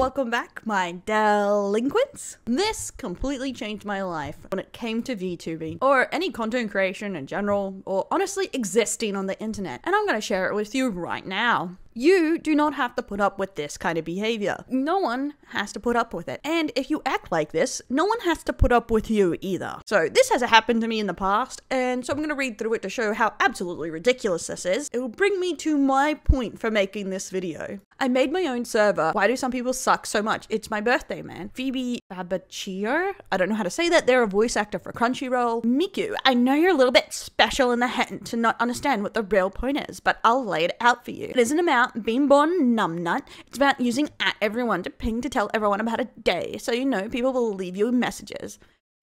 welcome back, my delinquents. This completely changed my life when it came to VTubing, or any content creation in general, or honestly existing on the internet, and I'm gonna share it with you right now. You do not have to put up with this kind of behavior. No one has to put up with it. And if you act like this, no one has to put up with you either. So this has happened to me in the past, and so I'm going to read through it to show how absolutely ridiculous this is. It will bring me to my point for making this video. I made my own server. Why do some people suck so much? It's my birthday, man. Phoebe Babachier? I don't know how to say that. They're a voice actor for Crunchyroll. Miku, I know you're a little bit special in the head to not understand what the real point is, but I'll lay it out for you. It isn't about being born numbnut. It's about using @everyone to ping to tell everyone about a day, so you know people will leave you messages.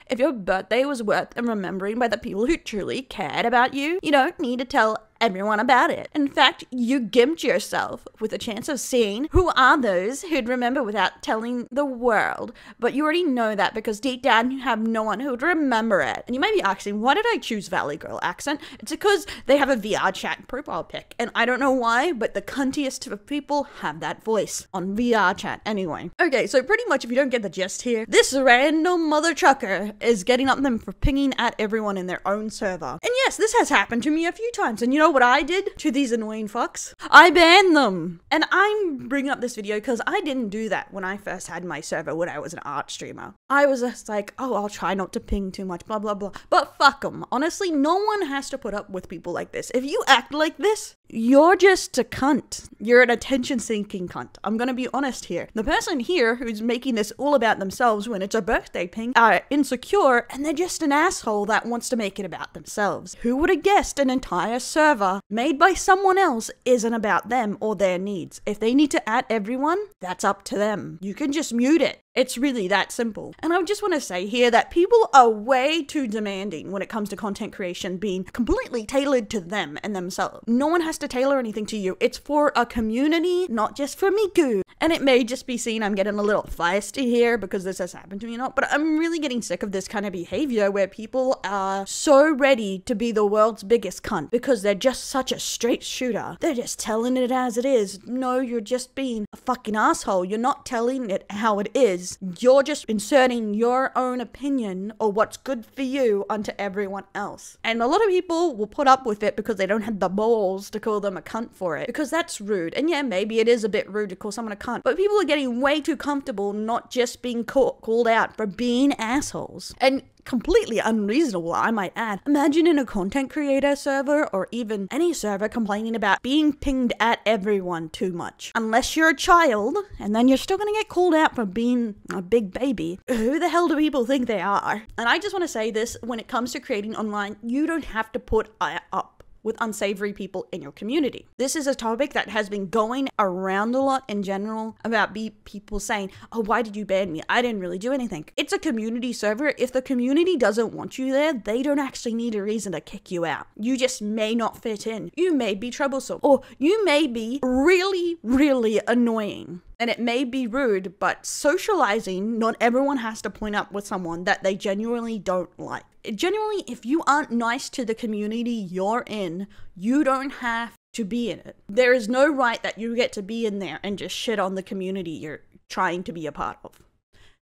If your birthday was worth remembering by the people who truly cared about you, you don't need to tell everyone about it. In fact, you gimped yourself with a chance of seeing who are those who'd remember without telling the world. But you already know that because deep down you have no one who'd remember it. And you might be asking, why did I choose Valley Girl accent? It's because they have a VR chat profile pic. And I don't know why, but the cuntiest of people have that voice on VR chat anyway. Okay, so pretty much if you don't get the gist here, this random mother trucker is getting up them for pinging at everyone in their own server. And yes, this has happened to me a few times. And you know what I did to these annoying fucks? I banned them. And I'm bringing up this video because I didn't do that when I first had my server when I was an art streamer. I was just like, oh, I'll try not to ping too much, blah, blah, blah. But fuck them. Honestly, no one has to put up with people like this. If you act like this, you're just a cunt. You're an attention-seeking cunt. I'm gonna be honest here. The person here who's making this all about themselves when it's a birthday ping are insecure and they're just an asshole that wants to make it about themselves. Who would have guessed an entire server made by someone else isn't about them or their needs? If they need to everyone, that's up to them. You can just mute it. It's really that simple. And I just want to say here that people are way too demanding when it comes to content creation being completely tailored to them and themselves. No one has to tailor anything to you. It's for a community, not just for Miku. And it may just be seen I'm getting a little feisty here because this has happened to me or not, but I'm really getting sick of this kind of behavior where people are so ready to be the world's biggest cunt because they're just such a straight shooter. They're just telling it as it is. No, you're just being a fucking asshole. You're not telling it how it is. You're just inserting your own opinion or what's good for you onto everyone else. And a lot of people will put up with it because they don't have the balls to call them a cunt for it, because that's rude. And yeah, maybe it is a bit rude to call someone a cunt, but people are getting way too comfortable not just being called out for being assholes. And completely unreasonable, I might add. Imagine in a content creator server or even any server complaining about being pinged at everyone too much. Unless you're a child, and then you're still gonna get called out for being a big baby. Who the hell do people think they are? And I just want to say this, when it comes to creating online, you don't have to put up with unsavory people in your community. This is a topic that has been going around a lot in general about people saying, oh, why did you ban me? I didn't really do anything. It's a community server. If the community doesn't want you there, they don't actually need a reason to kick you out. You just may not fit in. You may be troublesome, or you may be really, really annoying. And it may be rude, but socializing, not everyone has to point up with someone that they genuinely don't like. Genuinely, if you aren't nice to the community you're in, you don't have to be in it. There is no right that you get to be in there and just shit on the community you're trying to be a part of.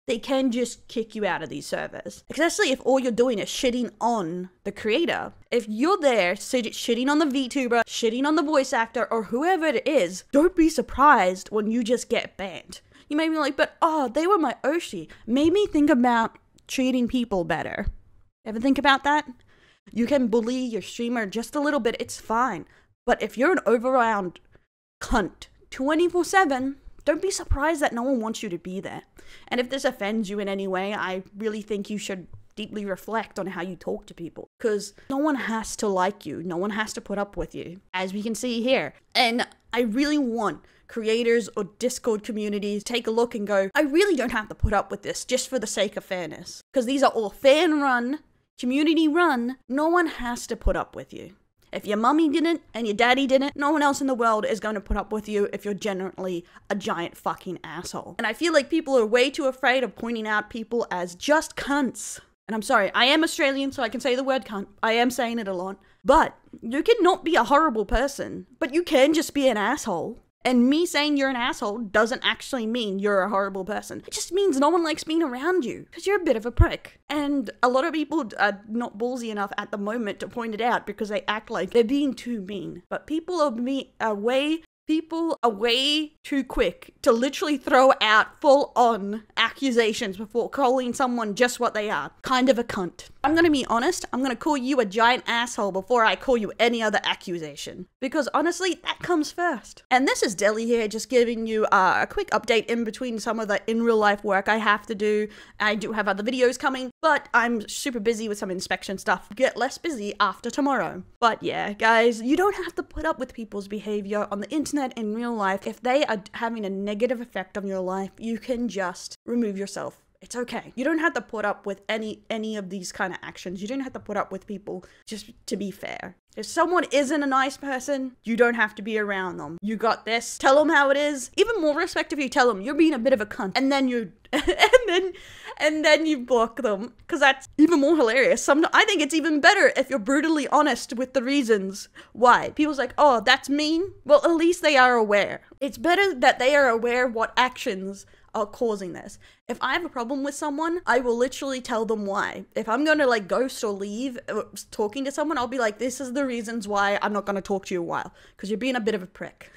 They can just kick you out of these servers. Especially if all you're doing is shitting on the creator. If you're there shitting on the VTuber, shitting on the voice actor, or whoever it is, don't be surprised when you just get banned. You may be like, but oh, they were my Oshi. Made me think about treating people better. Ever think about that? You can bully your streamer just a little bit, it's fine. But if you're an overround cunt 24/7, don't be surprised that no one wants you to be there. And if this offends you in any way, I really think you should deeply reflect on how you talk to people. Because no one has to like you. No one has to put up with you, as we can see here. And I really want creators or Discord communities take a look and go, I really don't have to put up with this just for the sake of fairness. Because these are all fan-run, community-run. No one has to put up with you. If your mummy didn't and your daddy didn't, no one else in the world is going to put up with you if you're generally a giant fucking asshole. And I feel like people are way too afraid of pointing out people as just cunts. And I'm sorry, I am Australian, so I can say the word cunt. I am saying it a lot. But you can not be a horrible person, but you can just be an asshole. And me saying you're an asshole doesn't actually mean you're a horrible person. It just means no one likes being around you because you're a bit of a prick. And a lot of people are not ballsy enough at the moment to point it out because they act like they're being too mean. But people are way too quick to literally throw out full-on accusations before calling someone just what they are. Kind of a cunt. I'm gonna be honest, I'm gonna call you a giant asshole before I call you any other accusation. Because honestly, that comes first. And this is Deli here, just giving you a quick update in between some of the in-real-life work I have to do. I do have other videos coming, but I'm super busy with some inspection stuff. Get less busy after tomorrow. But yeah, guys, you don't have to put up with people's behavior on the internet in real life. If they are having a negative effect on your life, you can just remove yourself. It's okay. You don't have to put up with any of these kind of actions. You don't have to put up with people just to be fair. If someone isn't a nice person, you don't have to be around them. You got this. Tell them how it is. Even more respect if you tell them you're being a bit of a cunt, and then you and then you block them, because that's even more hilarious. I think it's even better if you're brutally honest with the reasons why. People's like, oh, that's mean. Well, at least they are aware. It's better that they are aware what actions are causing this. If I have a problem with someone, I will literally tell them why. If I'm gonna like ghost or leave talking to someone, I'll be like, this is the reasons why I'm not gonna talk to you a while, because you're being a bit of a prick.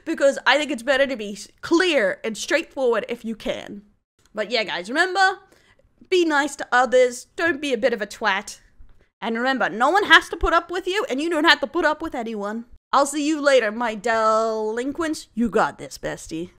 Because I think it's better to be clear and straightforward if you can. But yeah, guys, remember, be nice to others, don't be a bit of a twat. And remember, no one has to put up with you, and you don't have to put up with anyone. I'll see you later, my delinquents. You got this, bestie.